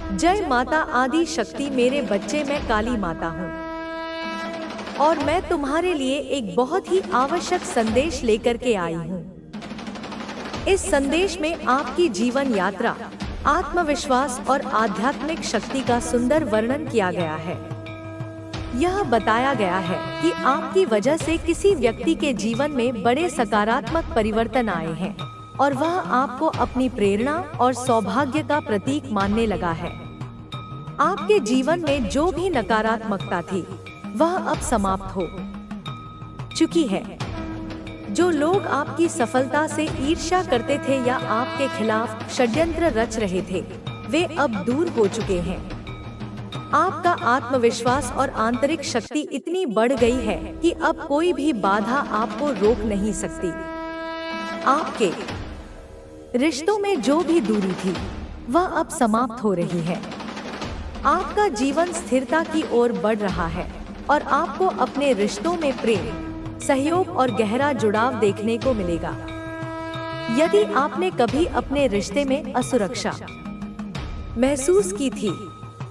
जय माता आदि शक्ति। मेरे बच्चे, मैं काली माता हूँ और मैं तुम्हारे लिए एक बहुत ही आवश्यक संदेश लेकर के आई हूँ। इस संदेश में आपकी जीवन यात्रा, आत्मविश्वास और आध्यात्मिक शक्ति का सुंदर वर्णन किया गया है। यह बताया गया है कि आपकी वजह से किसी व्यक्ति के जीवन में बड़े सकारात्मक परिवर्तन आए हैं और वह आपको अपनी प्रेरणा और सौभाग्य का प्रतीक मानने लगा है। आपके जीवन में जो भी नकारात्मकता थी वह अब समाप्त हो चुकी है। जो लोग आपकी सफलता से ईर्ष्या करते थे या आपके खिलाफ षड्यंत्र रच रहे थे, वे अब दूर हो चुके हैं। आपका आत्मविश्वास और आंतरिक शक्ति इतनी बढ़ गई है कि अब कोई भी बाधा आपको रोक नहीं सकती। आपके रिश्तों में जो भी दूरी थी वह अब समाप्त हो रही है। आपका जीवन स्थिरता की ओर बढ़ रहा है और आपको अपने रिश्तों में प्रेम, सहयोग और गहरा जुड़ाव देखने को मिलेगा। यदि आपने कभी अपने रिश्ते में असुरक्षा महसूस की थी,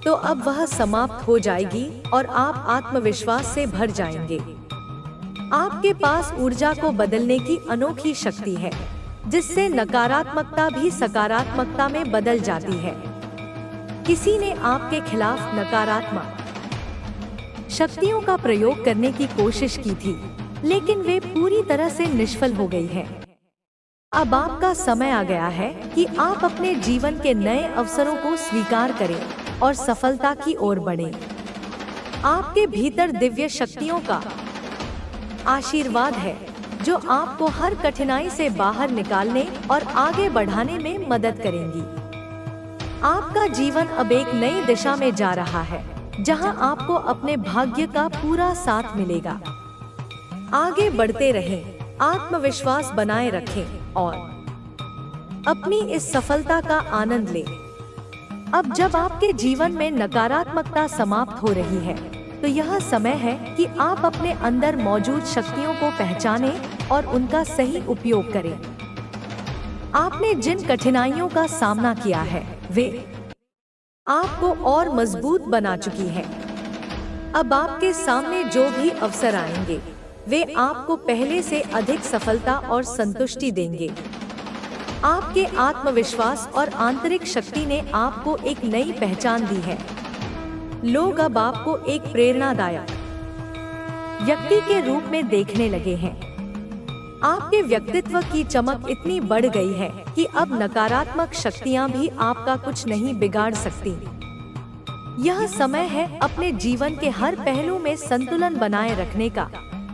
तो अब वह समाप्त हो जाएगी और आप आत्मविश्वास से भर जाएंगे। आपके पास ऊर्जा को बदलने की अनोखी शक्ति है, जिससे नकारात्मकता भी सकारात्मकता में बदल जाती है। किसी ने आपके खिलाफ नकारात्मक शक्तियों का प्रयोग करने की कोशिश की थी, लेकिन वे पूरी तरह से निष्फल हो गई है। अब आपका समय आ गया है कि आप अपने जीवन के नए अवसरों को स्वीकार करें और सफलता की ओर बढ़ें। आपके भीतर दिव्य शक्तियों का आशीर्वाद है, जो आपको हर कठिनाई से बाहर निकालने और आगे बढ़ाने में मदद करेंगी। आपका जीवन अब एक नई दिशा में जा रहा है, जहां आपको अपने भाग्य का पूरा साथ मिलेगा। आगे बढ़ते रहें, आत्मविश्वास बनाए रखें और अपनी इस सफलता का आनंद लें। अब जब आपके जीवन में नकारात्मकता समाप्त हो रही है, तो यह समय है कि आप अपने अंदर मौजूद शक्तियों को पहचानें और उनका सही उपयोग करें। आपने जिन कठिनाइयों का सामना किया है, वे आपको और मजबूत बना चुकी है। अब आपके सामने जो भी अवसर आएंगे, वे आपको पहले से अधिक सफलता और संतुष्टि देंगे। आपके आत्मविश्वास और आंतरिक शक्ति ने आपको एक नई पहचान दी है। लोग अब आपको एक प्रेरणादायक व्यक्ति के रूप में देखने लगे हैं। आपके व्यक्तित्व की चमक इतनी बढ़ गई है कि अब नकारात्मक शक्तियां भी आपका कुछ नहीं बिगाड़ सकती। यह समय है अपने जीवन के हर पहलू में संतुलन बनाए रखने का,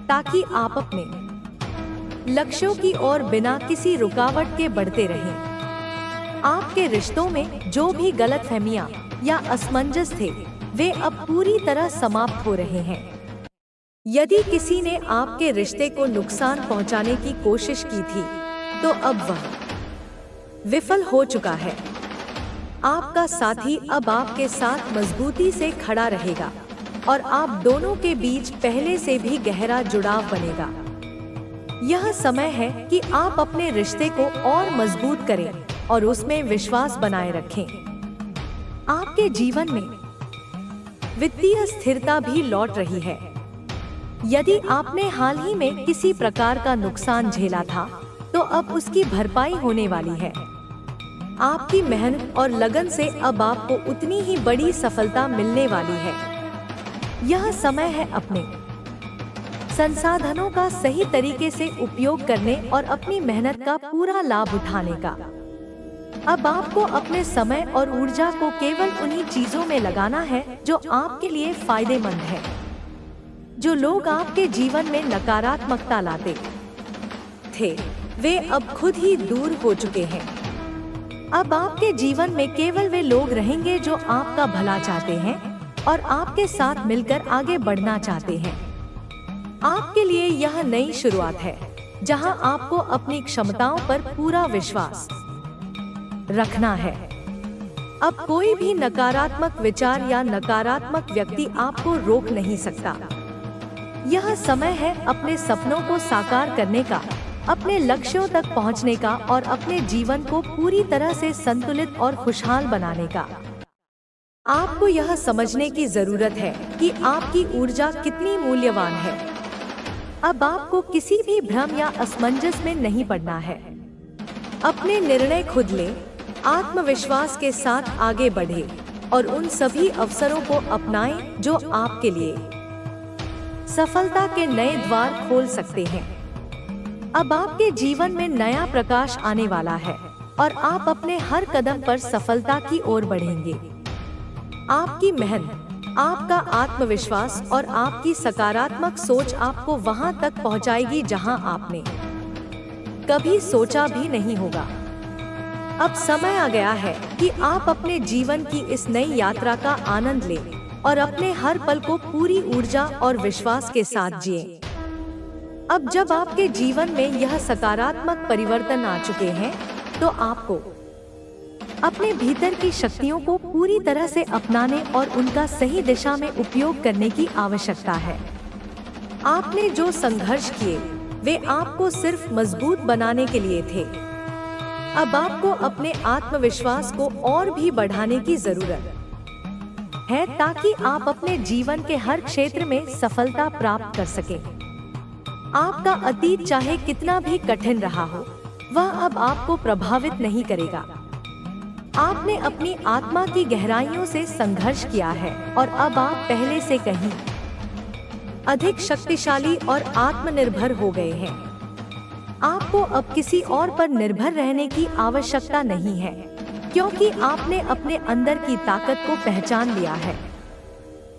ताकि आप अपने लक्ष्यों की ओर बिना किसी रुकावट के बढ़ते रहें। आपके रिश्तों में जो भी गलतफहमियां या असमंजस थे, वे अब पूरी तरह समाप्त हो रहे हैं। यदि किसी ने आपके रिश्ते को नुकसान पहुंचाने की कोशिश की थी, तो अब वह विफल हो चुका है। आपका साथी अब आपके साथ मजबूती से खड़ा रहेगा और आप दोनों के बीच पहले से भी गहरा जुड़ाव बनेगा। यह समय है कि आप अपने रिश्ते को और मजबूत करें और उसमें विश्वास बनाए रखें। आपके जीवन में वित्तीय स्थिरता भी लौट रही है। यदि आपने हाल ही में किसी प्रकार का नुकसान झेला था, तो अब उसकी भरपाई होने वाली है। आपकी मेहनत और लगन से अब आपको उतनी ही बड़ी सफलता मिलने वाली है। यह समय है अपने संसाधनों का सही तरीके से उपयोग करने और अपनी मेहनत का पूरा लाभ उठाने का। अब आपको अपने समय और ऊर्जा को केवल उन्हीं चीजों में लगाना है जो आपके लिए फायदेमंद है। जो लोग आपके जीवन में नकारात्मकता लाते थे, वे अब खुद ही दूर हो चुके हैं। अब आपके जीवन में केवल वे लोग रहेंगे जो आपका भला चाहते हैं और आपके साथ मिलकर आगे बढ़ना चाहते हैं। आपके लिए यह नई शुरुआत है, जहां आपको अपनी क्षमताओं पर पूरा विश्वास रखना है। अब कोई भी नकारात्मक विचार या नकारात्मक व्यक्ति आपको रोक नहीं सकता। यह समय है अपने सपनों को साकार करने का, अपने लक्ष्यों तक पहुंचने का और अपने जीवन को पूरी तरह से संतुलित और खुशहाल बनाने का। आपको यह समझने की जरूरत है कि आपकी ऊर्जा कितनी मूल्यवान है। अब आपको किसी भी भ्रम या असमंजस में नहीं पड़ना है। अपने निर्णय खुद लें, आत्मविश्वास के साथ आगे बढ़े और उन सभी अवसरों को अपनाएं जो आपके लिए सफलता के नए द्वार खोल सकते हैं। अब आपके जीवन में नया प्रकाश आने वाला है और आप अपने हर कदम पर सफलता की ओर बढ़ेंगे। आपकी मेहनत, आपका आत्मविश्वास और आपकी सकारात्मक सोच आपको वहां तक पहुंचाएगी जहां आपने कभी सोचा भी नहीं होगा। अब समय आ गया है कि आप अपने जीवन की इस नई यात्रा का आनंद लें और अपने हर पल को पूरी ऊर्जा और विश्वास के साथ जिएं। अब जब आपके जीवन में यह सकारात्मक परिवर्तन आ चुके हैं, तो आपको अपने भीतर की शक्तियों को पूरी तरह से अपनाने और उनका सही दिशा में उपयोग करने की आवश्यकता है। आपने जो संघर्ष किए, वे आपको सिर्फ मजबूत बनाने के लिए थे। अब आपको अपने आत्मविश्वास को और भी बढ़ाने की जरूरत है ताकि आप अपने जीवन के हर क्षेत्र में सफलता प्राप्त कर सकें। आपका अतीत चाहे कितना भी कठिन रहा हो, वह अब आपको प्रभावित नहीं करेगा। आपने अपनी आत्मा की गहराइयों से संघर्ष किया है और अब आप पहले से कहीं अधिक शक्तिशाली और आत्मनिर्भर हो गए हैं। आपको अब किसी और पर निर्भर रहने की आवश्यकता नहीं है, क्योंकि आपने अपने अंदर की ताकत को पहचान लिया है।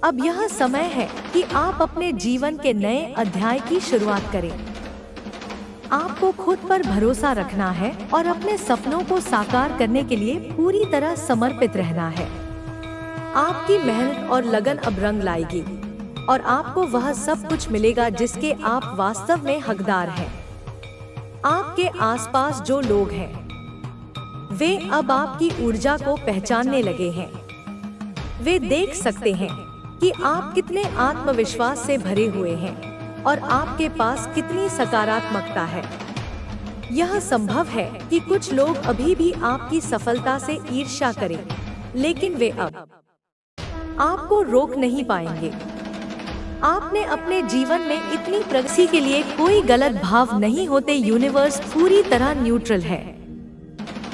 अब यह समय है कि आप अपने जीवन के नए अध्याय की शुरुआत करें। आपको खुद पर भरोसा रखना है और अपने सपनों को साकार करने के लिए पूरी तरह समर्पित रहना है। आपकी मेहनत और लगन अब रंग लाएगी और आपको वह सब कुछ मिलेगा जिसके आप वास्तव में हकदार हैं। आपके आसपास जो लोग हैं, वे अब आपकी ऊर्जा को पहचानने लगे हैं। वे देख सकते हैं कि आप कितने आत्मविश्वास से भरे हुए हैं और आपके पास कितनी सकारात्मकता है। यह संभव है कि कुछ लोग अभी भी आपकी सफलता से ईर्ष्या करें, लेकिन वे अब आपको रोक नहीं पाएंगे। आपने अपने जीवन में इतनी प्रगति के लिए कोई गलत भाव नहीं होते। यूनिवर्स पूरी तरह न्यूट्रल है।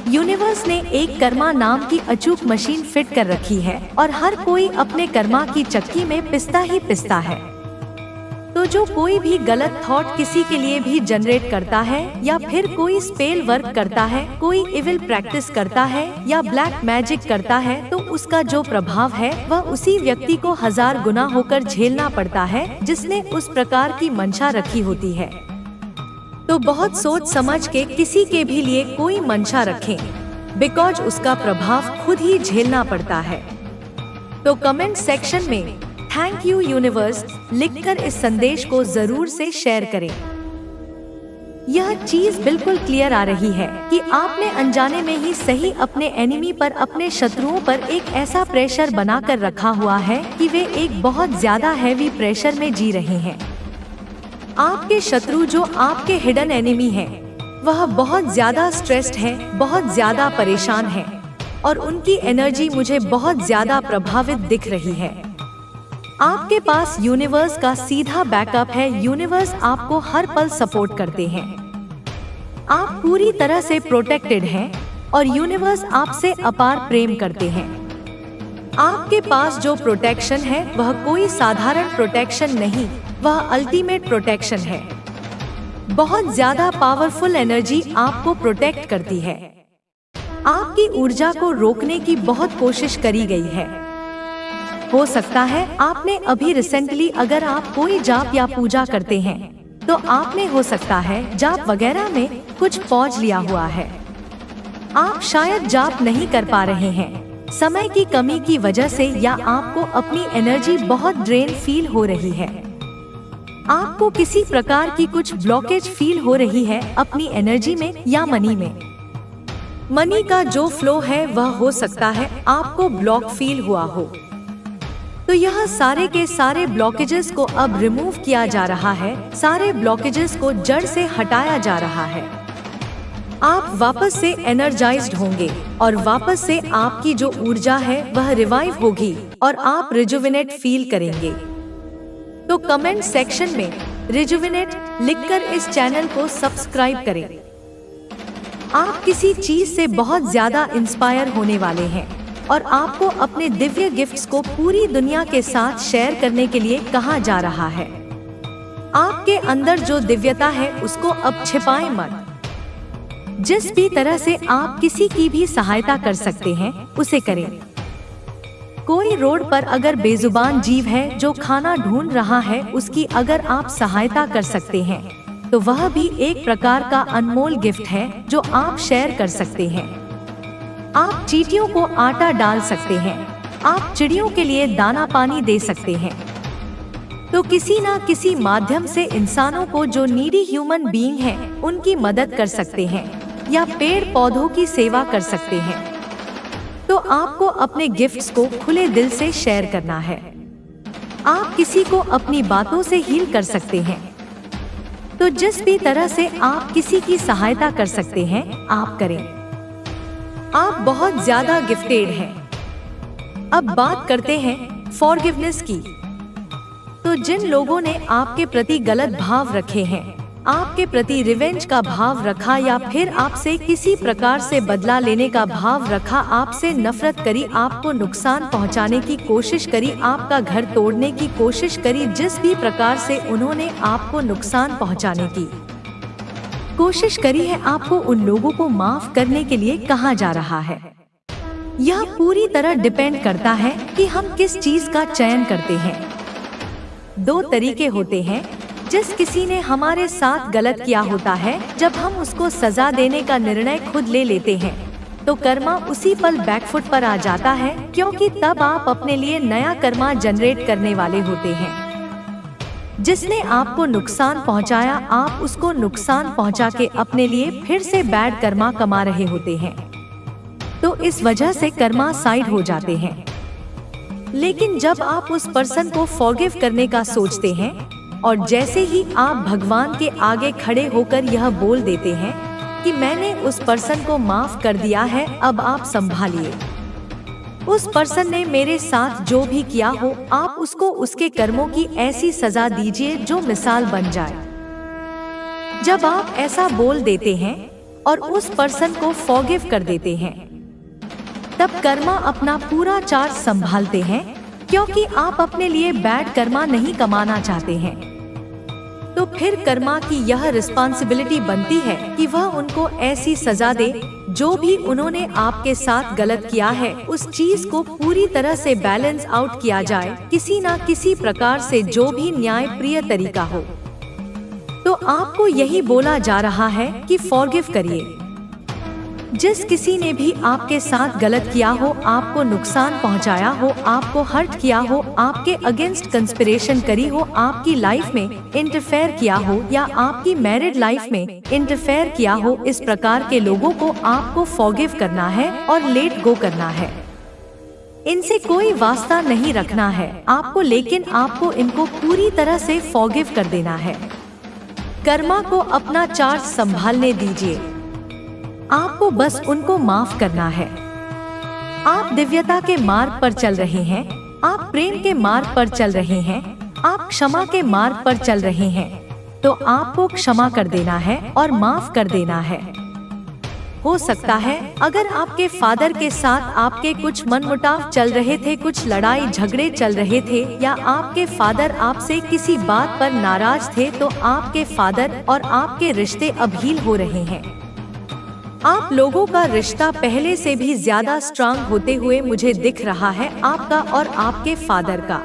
यूनिवर्स ने एक कर्मा नाम की अचूक मशीन फिट कर रखी है और हर कोई अपने कर्मा की चक्की में पिसता ही पिसता है। तो जो कोई भी गलत थॉट किसी के लिए भी जनरेट करता है या फिर कोई स्पेल वर्क करता है, कोई इविल प्रैक्टिस करता है या ब्लैक मैजिक करता है, तो उसका जो प्रभाव है वह उसी व्यक्ति को 1000 गुना होकर झेलना पड़ता है जिसने उस प्रकार की मंशा रखी होती है। तो बहुत सोच समझ के किसी के भी लिए कोई मंशा रखें, बिकॉज उसका प्रभाव खुद ही झेलना पड़ता है। तो कमेंट सेक्शन में थैंक यू यूनिवर्स लिखकर इस संदेश को जरूर से शेयर करें। यह चीज बिल्कुल क्लियर आ रही है कि आपने अनजाने में ही सही अपने एनिमी पर, अपने शत्रुओं पर एक ऐसा प्रेशर बनाकर रखा हुआ है कि वे एक बहुत ज्यादा हैवी प्रेशर में जी रहे हैं। आपके शत्रु जो आपके हिडन एनिमी हैं, वह बहुत ज्यादा स्ट्रेस्ड हैं, बहुत ज्यादा परेशान हैं और उनकी एनर्जी मुझे बहुत ज्यादा प्रभावित दिख रही है। आपके पास यूनिवर्स का सीधा बैकअप है। यूनिवर्स आपको हर पल सपोर्ट करते हैं। आप पूरी तरह से प्रोटेक्टेड हैं और यूनिवर्स आपसे अपार प्रेम करते हैं। आपके पास जो प्रोटेक्शन है वह कोई साधारण प्रोटेक्शन नहीं, वह अल्टीमेट प्रोटेक्शन है। बहुत ज्यादा पावरफुल एनर्जी आपको प्रोटेक्ट करती है। आपकी ऊर्जा को रोकने की बहुत कोशिश करी गई है। हो सकता है आपने अभी रिसेंटली, अगर आप कोई जाप या पूजा करते हैं, तो आपने हो सकता है जाप वगैरह में कुछ पॉज लिया हुआ है। आप शायद जाप नहीं कर पा रहे हैं समय की कमी की वजह से, या आपको अपनी एनर्जी बहुत ड्रेन फील हो रही है। आपको किसी प्रकार की कुछ ब्लॉकेज फील हो रही है अपनी एनर्जी में या मनी में। मनी का जो फ्लो है वह हो सकता है आपको ब्लॉक फील हुआ हो। तो यह सारे के सारे ब्लॉकेजेस को अब रिमूव किया जा रहा है। सारे ब्लॉकेजेस को जड़ से हटाया जा रहा है। आप वापस से एनर्जाइज्ड होंगे और वापस से आपकी जो ऊर्जा है वह रिवाइव होगी और आप रिजुविनेट फील करेंगे। तो कमेंट सेक्शन में रिजुविनेट लिखकर इस चैनल को सब्सक्राइब करें। आप किसी चीज से बहुत ज्यादा इंस्पायर होने वाले हैं और आपको अपने दिव्य गिफ्ट्स को पूरी दुनिया के साथ शेयर करने के लिए कहा जा रहा है। आपके अंदर जो दिव्यता है उसको अब छिपाएं मत। जिस भी तरह से आप किसी की भी सहायता कर सकते हैं उसे करें। कोई रोड पर अगर बेजुबान जीव है जो खाना ढूंढ रहा है, उसकी अगर आप सहायता कर सकते हैं तो वह भी एक प्रकार का अनमोल गिफ्ट है जो आप शेयर कर सकते हैं। आप चींटियों को आटा डाल सकते हैं, आप चिड़ियों के लिए दाना पानी दे सकते हैं। तो किसी ना किसी माध्यम से इंसानों को जो नीडी ह्यूमन बीइंग हैं उनकी मदद कर सकते हैं या पेड़ पौधों की सेवा कर सकते हैं। तो आपको अपने गिफ्ट्स को खुले दिल से शेयर करना है। आप किसी को अपनी बातों से हील कर सकते हैं। तो जिस भी तरह से आप किसी की सहायता कर सकते हैं आप करें। आप बहुत ज्यादा गिफ्टेड हैं। अब बात करते हैं फॉरगिवनेस की। तो जिन लोगों ने आपके प्रति गलत भाव रखे हैं, आपके प्रति रिवेंज का भाव रखा या फिर आपसे किसी प्रकार से बदला लेने का भाव रखा, आपसे नफरत करी, आपको नुकसान पहुंचाने की कोशिश करी, आपका घर तोड़ने की कोशिश करी, जिस भी प्रकार से उन्होंने आपको नुकसान पहुंचाने की कोशिश करी है, आपको उन लोगों को माफ करने के लिए कहा जा रहा है। यह पूरी तरह डिपेंड करता है कि हम किस चीज का चयन करते हैं। दो तरीके होते हैं। जिस किसी ने हमारे साथ गलत किया होता है, जब हम उसको सजा देने का निर्णय खुद ले लेते हैं तो कर्मा उसी पल बैकफुट पर आ जाता है, क्योंकि तब आप अपने लिए नया कर्मा जनरेट करने वाले होते हैं। जिसने आपको नुकसान पहुंचाया, आप उसको नुकसान पहुंचा के अपने लिए फिर से बैड कर्मा कमा रहे होते हैं। तो इस वजह से कर्मा साइड हो जाते हैं। लेकिन जब आप उस पर्सन को फॉरगिव करने का सोचते हैं और जैसे ही आप भगवान के आगे खड़े होकर यह बोल देते हैं कि मैंने उस पर्सन को माफ कर दिया है, अब आप संभालिए। उस पर्सन ने मेरे साथ जो भी किया हो, आप उसको उसके कर्मों की ऐसी सजा दीजिए जो मिसाल बन जाए। जब आप ऐसा बोल देते हैं और उस पर्सन को फॉरगिव कर देते हैं, तब कर्मा अपना पूरा चार्ज संभालते हैं, क्योंकि आप अपने लिए बैड कर्मा नहीं कमाना चाहते हैं। तो फिर कर्मा की यह रिस्पांसिबिलिटी बनती है कि वह उनको ऐसी सजा दे, जो भी उन्होंने आपके साथ गलत किया है उस चीज को पूरी तरह से बैलेंस आउट किया जाए, किसी ना किसी प्रकार से, जो भी न्याय प्रिय तरीका हो। तो आपको यही बोला जा रहा है कि फॉरगिव करिए। जिस किसी ने भी आपके साथ गलत किया हो, आपको नुकसान पहुंचाया हो, आपको हर्ट किया हो, आपके अगेंस्ट कंस्पिरेशन करी हो, आपकी लाइफ में इंटरफेयर किया हो या आपकी मैरिड लाइफ में इंटरफेयर किया हो, इस प्रकार के लोगों को आपको फॉरगिव करना है और लेट गो करना है। इनसे कोई वास्ता नहीं रखना है आपको, लेकिन आपको इनको पूरी तरह से फॉरगिव कर देना है। कर्मा को अपना चार्ज संभालने दीजिए। आपको बस उनको माफ करना है। आप दिव्यता के मार्ग पर चल रहे हैं, आप प्रेम के मार्ग पर चल रहे हैं, आप क्षमा के मार्ग पर चल रहे हैं, तो आपको क्षमा कर देना है और माफ कर देना है। हो सकता है अगर आपके फादर के साथ आपके कुछ मनमुटाव चल रहे थे, कुछ लड़ाई झगड़े चल रहे थे, या आपके फादर आपसे किसी बात पर नाराज थे, तो आपके फादर और आपके रिश्ते अब हील हो रहे हैं। आप लोगों का रिश्ता पहले से भी ज्यादा स्ट्रांग होते हुए मुझे दिख रहा है, आपका और आपके फादर का।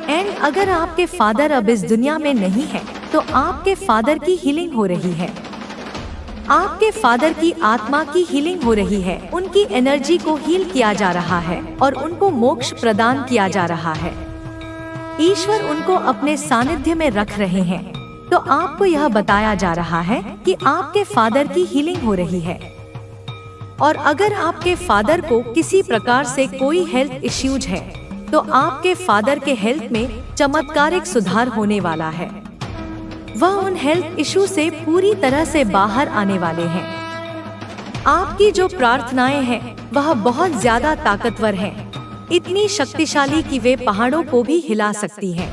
एंड अगर आपके फादर अब इस दुनिया में नहीं है तो आपके फादर की हीलिंग हो रही है। आपके फादर की आत्मा की हीलिंग हो रही है, उनकी एनर्जी को हील किया जा रहा है और उनको मोक्ष प्रदान किया जा रहा है। ईश्वर उनको अपने सानिध्य में रख रहे हैं। तो आपको यह बताया जा रहा है कि आपके फादर की हीलिंग हो रही है। और अगर आपके फादर को किसी प्रकार से कोई हेल्थ इश्यूज है तो आपके फादर के हेल्थ में चमत्कारिक सुधार होने वाला है। वह उन हेल्थ इश्यू से पूरी तरह से बाहर आने वाले हैं। आपकी जो प्रार्थनाएं हैं वह बहुत ज्यादा ताकतवर हैं, इतनी शक्तिशाली कि वे पहाड़ों को भी हिला सकती हैं।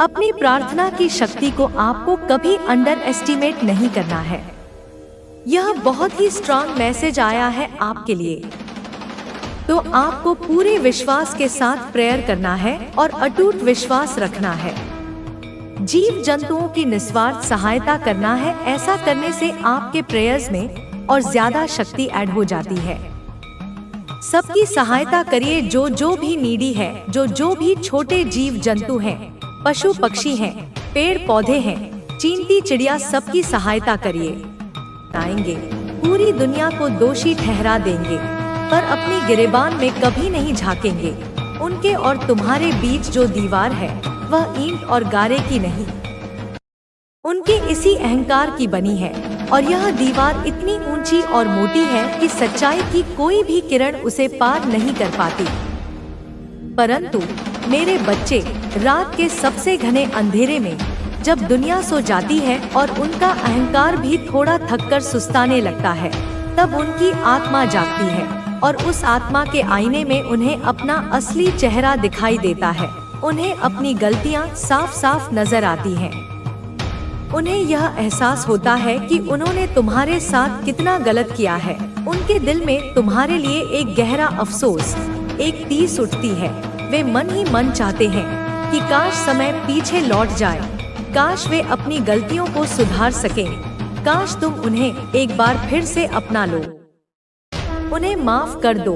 अपनी प्रार्थना की शक्ति को आपको कभी अंडर एस्टिमेट नहीं करना है। यह बहुत ही स्ट्रांग मैसेज आया है आपके लिए। तो आपको पूरे विश्वास के साथ प्रेयर करना है और अटूट विश्वास रखना है। जीव जंतुओं की निस्वार्थ सहायता करना है। ऐसा करने से आपके प्रेयर्स में और ज्यादा शक्ति ऐड हो जाती है। सबकी सहायता करिए, जो भी नीडी है, जो भी छोटे जीव जंतु हैं, पशु पक्षी हैं, पेड़ पौधे हैं, चींटी चिड़िया, सबकी सहायता करिए। आएंगे पूरी दुनिया को दोषी ठहरा देंगे, पर अपनी गिरेबान में कभी नहीं झांकेंगे। उनके और तुम्हारे बीच जो दीवार है वह ईंट और गारे की नहीं, उनके इसी अहंकार की बनी है। और यह दीवार इतनी ऊंची और मोटी है कि सच्चाई की कोई भी किरण उसे पार नहीं कर पाती। परंतु मेरे बच्चे, रात के सबसे घने अंधेरे में जब दुनिया सो जाती है और उनका अहंकार भी थोड़ा थककर सुस्ताने लगता है, तब उनकी आत्मा जागती है और उस आत्मा के आईने में उन्हें अपना असली चेहरा दिखाई देता है। उन्हें अपनी गलतियां साफ साफ नजर आती हैं। उन्हें यह एहसास होता है कि उन्होंने तुम्हारे साथ कितना गलत किया है। उनके दिल में तुम्हारे लिए एक गहरा अफसोस, एक टीस उठती है। वे मन ही मन चाहते हैं कि काश समय पीछे लौट जाए, काश वे अपनी गलतियों को सुधार सकें, काश तुम उन्हें एक बार फिर से अपना लो, उन्हें माफ कर दो।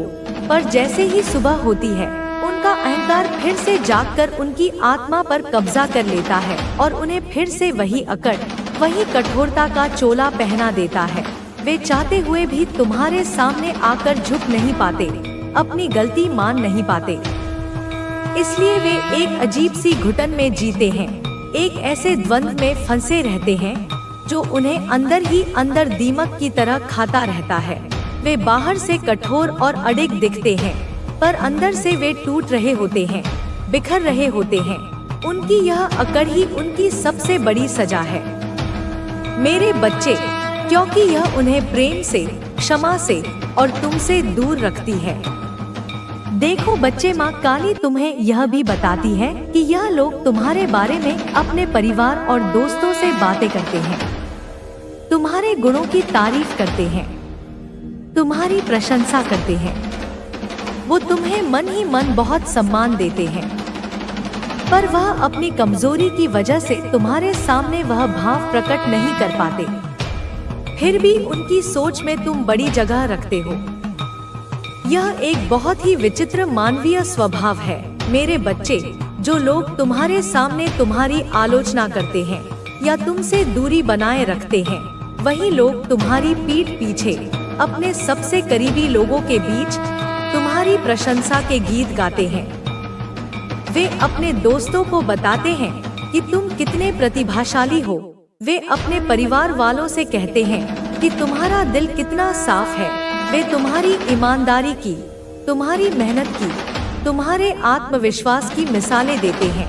पर जैसे ही सुबह होती है, उनका अहंकार फिर से जागकर उनकी आत्मा पर कब्जा कर लेता है और उन्हें फिर से वही अकड़, वही कठोरता का चोला पहना देता है। वे चाहते हुए भी तुम्हारे सामने आकर झुक नहीं पाते, अपनी गलती मान नहीं पाते। इसलिए वे एक अजीब सी घुटन में जीते हैं, एक ऐसे द्वंद्व में फंसे रहते हैं जो उन्हें अंदर ही अंदर दीमक की तरह खाता रहता है। वे बाहर से कठोर और अडिग दिखते हैं, पर अंदर से वे टूट रहे होते हैं, बिखर रहे होते हैं। उनकी यह अकड़ ही उनकी सबसे बड़ी सजा है मेरे बच्चे, क्योंकि यह उन्हें प्रेम से, क्षमा से और तुमसे दूर रखती है। देखो बच्चे, माँ काली तुम्हें यह भी बताती है कि यह लोग तुम्हारे बारे में अपने परिवार और दोस्तों से बातें करते हैं, तुम्हारे गुणों की तारीफ करते हैं, तुम्हारी प्रशंसा करते हैं। वो तुम्हें मन ही मन बहुत सम्मान देते हैं, पर वह अपनी कमजोरी की वजह से तुम्हारे सामने वह भाव प्रकट नहीं कर पाते। फिर भी उनकी सोच में तुम बड़ी जगह रखते हो। यह एक बहुत ही विचित्र मानवीय स्वभाव है मेरे बच्चे। जो लोग तुम्हारे सामने तुम्हारी आलोचना करते हैं या तुमसे दूरी बनाए रखते हैं, वही लोग तुम्हारी पीठ पीछे अपने सबसे करीबी लोगों के बीच तुम्हारी प्रशंसा के गीत गाते हैं। वे अपने दोस्तों को बताते हैं कि तुम कितने प्रतिभाशाली हो। वे अपने परिवार वालों से कहते हैं कि तुम्हारा दिल कितना साफ है। वे तुम्हारी ईमानदारी की, तुम्हारी मेहनत की, तुम्हारे आत्मविश्वास की मिसालें देते हैं।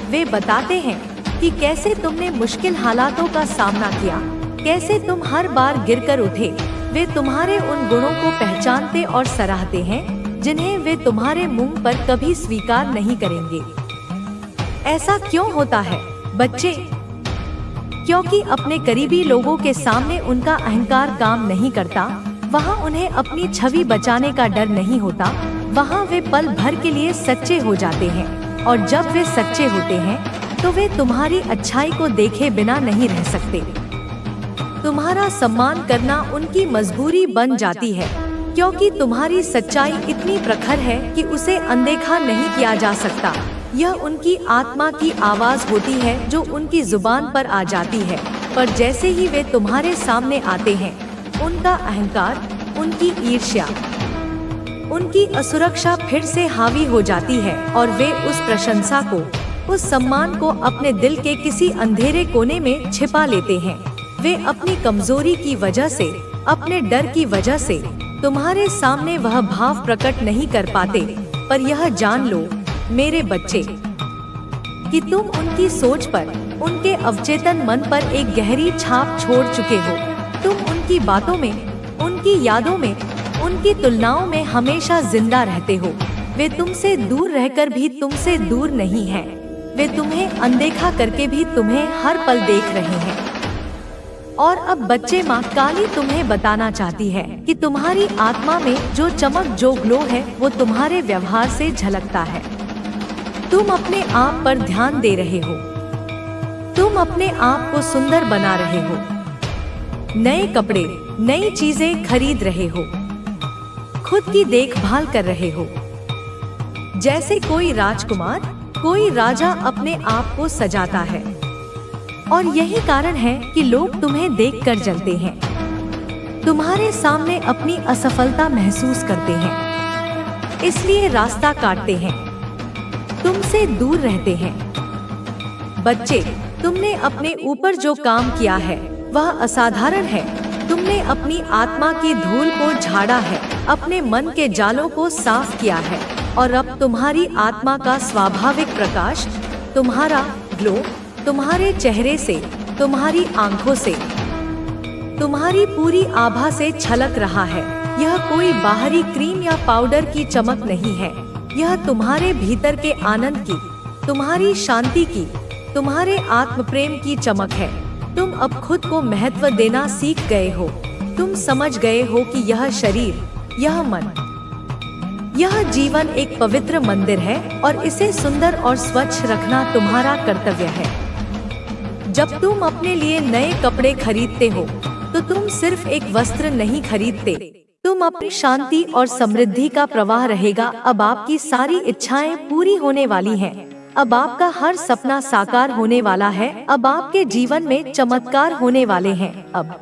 वे बताते हैं कि कैसे तुमने मुश्किल हालातों का सामना किया, कैसे तुम हर बार गिरकर उठे। वे तुम्हारे उन गुणों को पहचानते और सराहते हैं जिन्हें वे तुम्हारे मुंह पर कभी स्वीकार नहीं करेंगे। ऐसा क्यों होता है बच्चे? क्योंकि अपने करीबी लोगों के सामने उनका अहंकार काम नहीं करता। वहाँ उन्हें अपनी छवि बचाने का डर नहीं होता। वहाँ वे पल भर के लिए सच्चे हो जाते हैं, और जब वे सच्चे होते हैं तो वे तुम्हारी अच्छाई को देखे बिना नहीं रह सकते। तुम्हारा सम्मान करना उनकी मजबूरी बन जाती है, क्योंकि तुम्हारी सच्चाई इतनी प्रखर है कि उसे अनदेखा नहीं किया जा सकता। यह उनकी आत्मा की आवाज होती है जो उनकी जुबान पर आ जाती है, पर जैसे ही वे तुम्हारे सामने आते हैं, उनका अहंकार, उनकी ईर्ष्या, उनकी असुरक्षा फिर से हावी हो जाती है और वे उस प्रशंसा को, उस सम्मान को अपने दिल के किसी अंधेरे कोने में छिपा लेते हैं। वे अपनी कमजोरी की वजह से, अपने डर की वजह से तुम्हारे सामने वह भाव प्रकट नहीं कर पाते। पर यह जान लो मेरे बच्चे कि तुम उनकी सोच पर, उनके अवचेतन मन पर एक गहरी छाप छोड़ चुके हो। तुम उनकी बातों में, उनकी यादों में, उनकी तुलनाओं में हमेशा जिंदा रहते हो। वे तुमसे दूर रहकर भी तुमसे दूर नहीं हैं। वे तुम्हें अनदेखा करके भी तुम्हें हर पल देख रहे हैं। और अब बच्चे, माँ काली तुम्हें बताना चाहती है कि तुम्हारी आत्मा में जो चमक, जो ग्लो है, वो तुम्हारे व्यवहार से झलकता है। तुम अपने आप पर ध्यान दे रहे हो। तुम अपने आप को सुंदर बना रहे हो। नए कपड़े, नई चीजें खरीद रहे हो। खुद की देखभाल कर रहे हो। जैसे कोई राजकुमार, कोई राजा अपने आप को सजाता है। और यही कारण है कि लोग तुम्हें देखकर जलते हैं, तुम्हारे सामने अपनी असफलता महसूस करते हैं, इसलिए रास्ता काटते हैं, तुमसे दूर रहते हैं। बच्चे, तुमने अपने ऊपर जो काम किया है वह असाधारण है। तुमने अपनी आत्मा की धूल को झाड़ा है, अपने मन के जालों को साफ किया है, और अब तुम्हारी आत्मा का स्वाभाविक प्रकाश, तुम्हारा ग्लो, तुम्हारे चेहरे से, तुम्हारी आंखों से, तुम्हारी पूरी आभा से छलक रहा है। यह कोई बाहरी क्रीम या पाउडर की चमक नहीं है। यह तुम्हारे भीतर के आनंद की, तुम्हारी शांति की, तुम्हारे आत्म प्रेम की चमक है। तुम अब खुद को महत्व देना सीख गए हो। तुम समझ गए हो कि यह शरीर, यह मन, यह जीवन एक पवित्र मंदिर है और इसे सुंदर और स्वच्छ रखना तुम्हारा कर्तव्य है। जब तुम अपने लिए नए कपड़े खरीदते हो तो तुम सिर्फ एक वस्त्र नहीं खरीदते, तुम अपनी शांति और समृद्धि का प्रवाह रहेगा। अब आपकी सारी इच्छाएं पूरी होने वाली हैं। अब आपका हर सपना साकार होने वाला है। अब आपके जीवन में चमत्कार होने वाले हैं। अब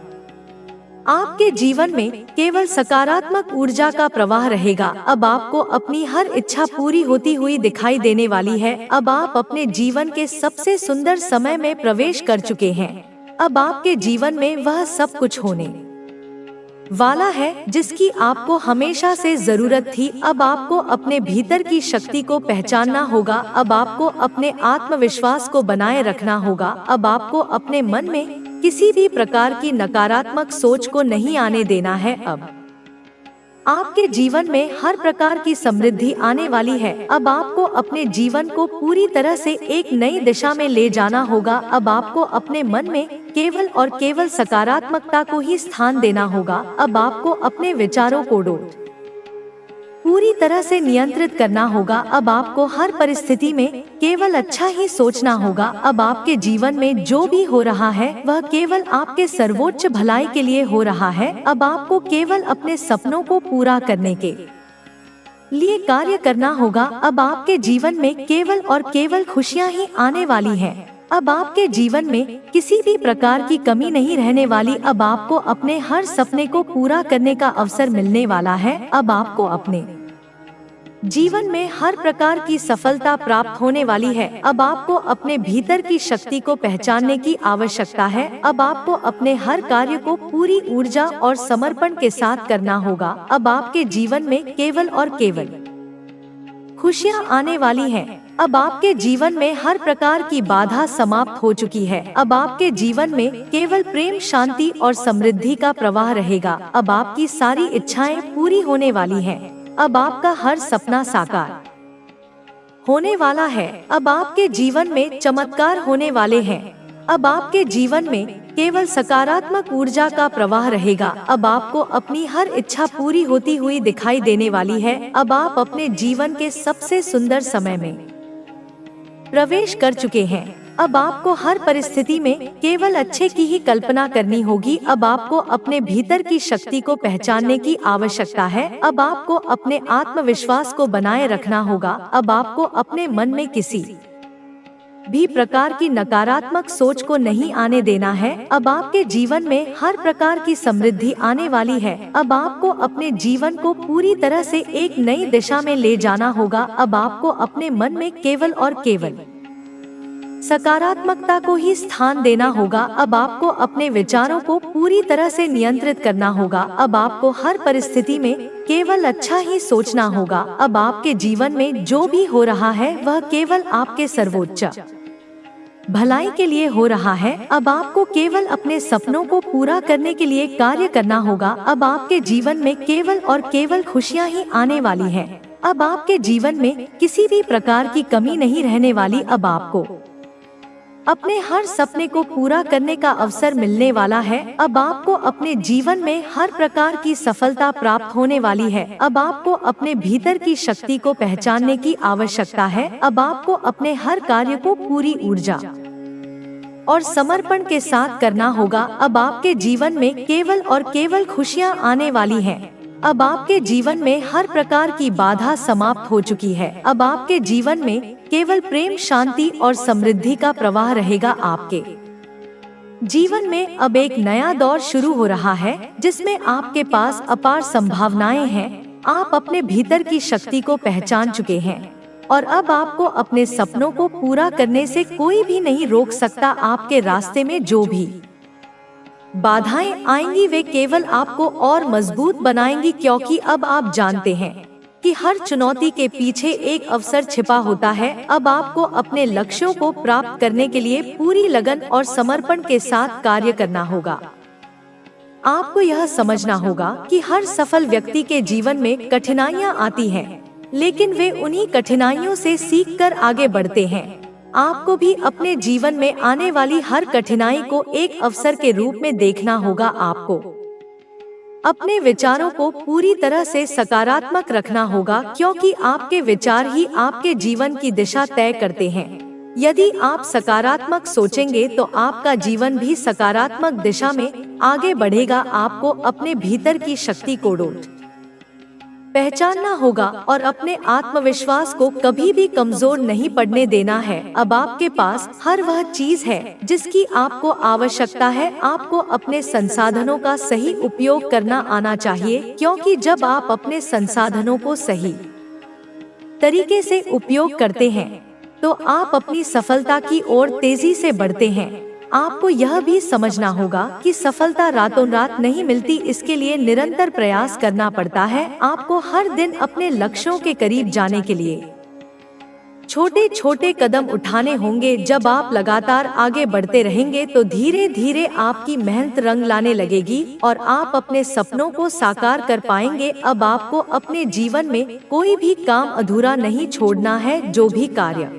आपके जीवन में केवल सकारात्मक ऊर्जा का प्रवाह रहेगा। अब आपको अपनी हर इच्छा पूरी होती हुई दिखाई देने वाली है। अब आप अपने जीवन के सबसे सुंदर समय में प्रवेश कर चुके हैं। अब आपके जीवन में वह सब कुछ होने वाला है जिसकी आपको हमेशा से जरूरत थी। अब आपको अपने भीतर की शक्ति को पहचानना होगा। अब आपको अपने आत्मविश्वास को बनाए रखना होगा। अब आपको अपने मन में किसी भी प्रकार की नकारात्मक सोच को नहीं आने देना है। अब आपके जीवन में हर प्रकार की समृद्धि आने वाली है। अब आपको अपने जीवन को पूरी तरह से एक नई दिशा में ले जाना होगा। अब आपको अपने मन में केवल और केवल सकारात्मकता को ही स्थान देना होगा। अब आपको अपने विचारों को पूरी तरह से नियंत्रित करना होगा। अब आपको हर परिस्थिति में केवल अच्छा ही सोचना होगा। अब आपके जीवन में जो भी हो रहा है वह केवल आपके सर्वोच्च भलाई के लिए हो रहा है। अब आपको केवल अपने सपनों को पूरा करने के लिए कार्य करना होगा। अब आपके जीवन में केवल और केवल खुशियां ही आने वाली हैं। अब आपके जीवन में किसी भी प्रकार की कमी नहीं रहने वाली। अब आपको अपने हर सपने को पूरा करने का अवसर मिलने वाला है। अब आपको अपने जीवन में हर प्रकार की सफलता प्राप्त होने वाली है। अब आपको अपने भीतर की शक्ति को पहचानने की आवश्यकता है। अब आपको अपने हर कार्य को पूरी ऊर्जा और समर्पण के साथ करना होगा। अब आपके जीवन में केवल और केवल खुशियां आने वाली हैं। अब आपके जीवन में हर प्रकार की बाधा समाप्त हो चुकी है। अब आपके जीवन में केवल प्रेम, शांति और समृद्धि का प्रवाह रहेगा। अब आपकी सारी इच्छाएं पूरी होने वाली हैं। अब आपका हर सपना साकार होने वाला है। अब आपके जीवन में चमत्कार होने वाले हैं। अब आपके जीवन में केवल सकारात्मक ऊर्जा का प्रवाह रहेगा। अब आपको अपनी हर इच्छा पूरी होती हुई दिखाई देने वाली है। अब आप अपने जीवन के सबसे सुंदर समय में प्रवेश कर चुके हैं। अब आपको हर परिस्थिति में केवल अच्छे की ही कल्पना करनी होगी। अब आपको अपने भीतर की शक्ति को पहचानने की आवश्यकता है। अब आपको अपने आत्मविश्वास को बनाए रखना होगा। अब आपको अपने मन में किसी भी प्रकार की नकारात्मक सोच को नहीं आने देना है। अब आपके जीवन में हर प्रकार की समृद्धि आने वाली है। अब आपको अपने जीवन को पूरी तरह से एक नई दिशा में ले जाना होगा। अब आपको अपने मन में केवल और केवल सकारात्मकता को ही स्थान देना होगा। अब आपको अपने विचारों को पूरी तरह से नियंत्रित करना होगा। अब आपको हर परिस्थिति में केवल अच्छा ही सोचना होगा। अब आपके जीवन में जो भी हो रहा है वह केवल आपके सर्वोच्च भलाई के लिए हो रहा है। अब आपको केवल अपने सपनों को पूरा करने के लिए कार्य करना होगा। अब आपके जीवन में केवल और केवल खुशियां ही आने वाली हैं। अब आपके जीवन में किसी भी प्रकार की कमी नहीं रहने वाली। अब आपको अपने हर सपने को पूरा करने का अवसर मिलने वाला है। अब आपको अपने जीवन में हर प्रकार की सफलता प्राप्त होने वाली है। अब आपको अपने भीतर की शक्ति को पहचानने की आवश्यकता है। अब आपको अपने हर कार्य को पूरी ऊर्जा और समर्पण के साथ करना होगा। अब आपके जीवन में केवल और केवल खुशियां आने वाली हैं। अब आपके जीवन में हर प्रकार की बाधा समाप्त हो चुकी है। अब आपके जीवन में केवल प्रेम, शांति और समृद्धि का प्रवाह रहेगा। आपके जीवन में अब एक नया दौर शुरू हो रहा है, जिसमें आपके पास अपार संभावनाएं हैं। आप अपने भीतर की शक्ति को पहचान चुके हैं और अब आपको अपने सपनों को पूरा करने से कोई भी नहीं रोक सकता। आपके रास्ते में जो भी बाधाएं आएंगी वे केवल आपको और मजबूत बनाएंगी, क्योंकि अब आप जानते हैं कि हर चुनौती के पीछे एक अवसर छिपा होता है। अब आपको अपने लक्ष्यों को प्राप्त करने के लिए पूरी लगन और समर्पण के साथ कार्य करना होगा। आपको यह समझना होगा कि हर सफल व्यक्ति के जीवन में कठिनाइयां आती हैं, लेकिन वे उन्हीं कठिनाइयों से सीखकर आगे बढ़ते हैं। आपको भी अपने जीवन में आने वाली हर कठिनाई को एक अवसर के रूप में देखना होगा। आपको अपने विचारों को पूरी तरह से सकारात्मक रखना होगा, क्योंकि आपके विचार ही आपके जीवन की दिशा तय करते हैं। यदि आप सकारात्मक सोचेंगे तो आपका जीवन भी सकारात्मक दिशा में आगे बढ़ेगा। आपको अपने भीतर की शक्ति को पहचानना होगा और अपने आत्मविश्वास को कभी भी कमजोर नहीं पड़ने देना है। अब आपके पास हर वह चीज है जिसकी आपको आवश्यकता है। आपको अपने संसाधनों का सही उपयोग करना आना चाहिए, क्योंकि जब आप अपने संसाधनों को सही तरीके से उपयोग करते हैं तो आप अपनी सफलता की ओर तेजी से बढ़ते हैं। आपको यह भी समझना होगा कि सफलता रातों रात नहीं मिलती, इसके लिए निरंतर प्रयास करना पड़ता है। आपको हर दिन अपने लक्ष्यों के करीब जाने के लिए छोटे छोटे कदम उठाने होंगे। जब आप लगातार आगे बढ़ते रहेंगे तो धीरे धीरे आपकी मेहनत रंग लाने लगेगी और आप अपने सपनों को साकार कर पाएंगे। अब आपको अपने जीवन में कोई भी काम अधूरा नहीं छोड़ना है। जो भी कार्य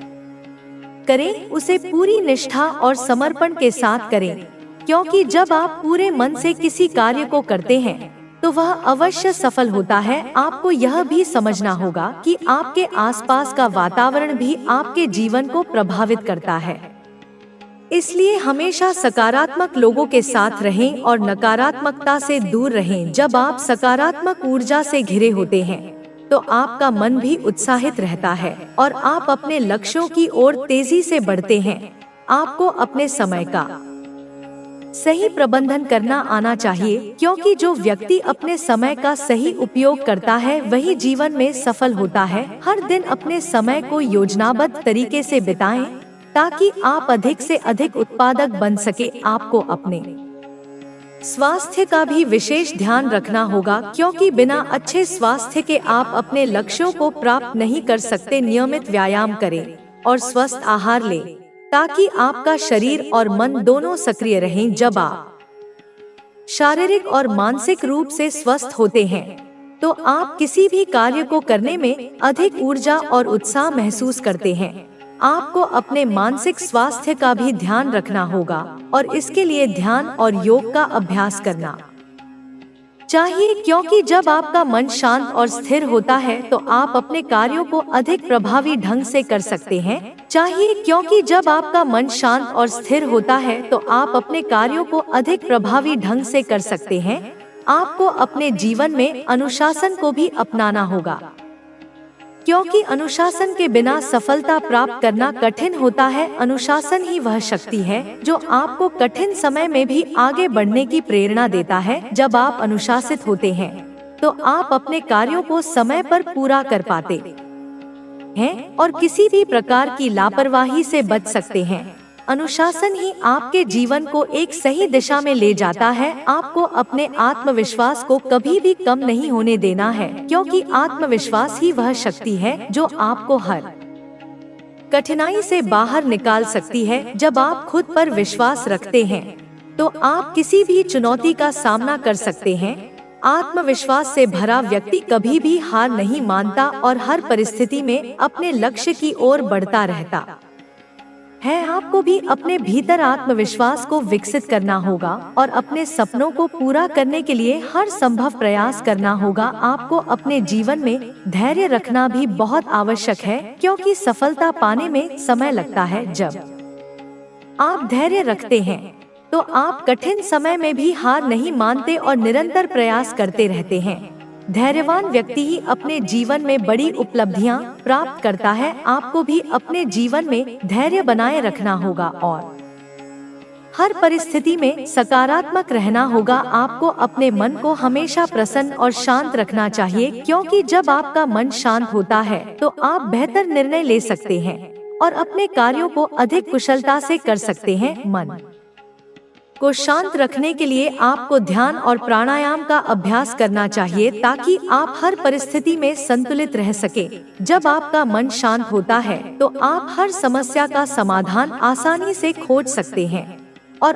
करें उसे पूरी निष्ठा और समर्पण के साथ करें, क्योंकि जब आप पूरे मन से किसी कार्य को करते हैं तो वह अवश्य सफल होता है। आपको यह भी समझना होगा कि आपके आसपास का वातावरण भी आपके जीवन को प्रभावित करता है, इसलिए हमेशा सकारात्मक लोगों के साथ रहें और नकारात्मकता से दूर रहें। जब आप सकारात्मक ऊर्जा से घिरे होते हैं तो आपका मन भी उत्साहित रहता है और आप अपने लक्ष्यों की ओर तेजी से बढ़ते हैं। आपको अपने समय का सही प्रबंधन करना आना चाहिए, क्योंकि जो व्यक्ति अपने समय का सही उपयोग करता है वही जीवन में सफल होता है। हर दिन अपने समय को योजनाबद्ध तरीके से बिताएं ताकि आप अधिक से अधिक उत्पादक बन सके। आपको अपने स्वास्थ्य का भी विशेष ध्यान रखना होगा, क्योंकि बिना अच्छे स्वास्थ्य के आप अपने लक्ष्यों को प्राप्त नहीं कर सकते। नियमित व्यायाम करें और स्वस्थ आहार लें ताकि आपका शरीर और मन दोनों सक्रिय रहें। जब आप शारीरिक और मानसिक रूप से स्वस्थ होते हैं तो आप किसी भी कार्य को करने में अधिक ऊर्जा और उत्साह महसूस करते हैं। आपको अपने मानसिक स्वास्थ्य का भी ध्यान रखना होगा और इसके लिए ध्यान और योग का अभ्यास करना चाहिए, क्योंकि जब आपका मन शांत और स्थिर होता है तो आप अपने कार्यों को अधिक प्रभावी ढंग से कर सकते हैं। क्योंकि जब आपका मन शांत और स्थिर होता है तो आप अपने कार्यों को अधिक प्रभावी ढंग से कर सकते हैं। आपको अपने जीवन में अनुशासन को भी अपनाना होगा, क्योंकि अनुशासन के बिना सफलता प्राप्त करना कठिन होता है। अनुशासन ही वह शक्ति है जो आपको कठिन समय में भी आगे बढ़ने की प्रेरणा देता है। जब आप अनुशासित होते हैं तो आप अपने कार्यों को समय पर पूरा कर पाते हैं और किसी भी प्रकार की लापरवाही से बच सकते हैं। अनुशासन ही आपके जीवन को एक सही दिशा में ले जाता है। आपको अपने आत्मविश्वास को कभी भी कम नहीं होने देना है, क्योंकि आत्मविश्वास ही वह शक्ति है जो आपको हर कठिनाई से बाहर निकाल सकती है। जब आप खुद पर विश्वास रखते हैं तो आप किसी भी चुनौती का सामना कर सकते हैं। आत्मविश्वास से भरा व्यक्ति कभी भी हार नहीं मानता और हर परिस्थिति में अपने लक्ष्य की ओर बढ़ता रहता है। आपको भी अपने भीतर आत्मविश्वास को विकसित करना होगा और अपने सपनों को पूरा करने के लिए हर संभव प्रयास करना होगा। आपको अपने जीवन में धैर्य रखना भी बहुत आवश्यक है, क्योंकि सफलता पाने में समय लगता है। जब आप धैर्य रखते हैं तो आप कठिन समय में भी हार नहीं मानते और निरंतर प्रयास करते रहते हैं। धैर्यवान व्यक्ति ही अपने जीवन में बड़ी उपलब्धियां प्राप्त करता है। आपको भी अपने जीवन में धैर्य बनाए रखना होगा और हर परिस्थिति में सकारात्मक रहना होगा। आपको अपने मन को हमेशा प्रसन्न और शांत रखना चाहिए, क्योंकि जब आपका मन शांत होता है तो आप बेहतर निर्णय ले सकते हैं और अपने कार्यों को अधिक कुशलता से कर सकते हैं। मन को शांत रखने के लिए आपको ध्यान और प्राणायाम का अभ्यास करना चाहिए, ताकि आप हर परिस्थिति में संतुलित रह सके। जब आपका मन शांत होता है तो आप हर समस्या का समाधान आसानी से खोज सकते हैं और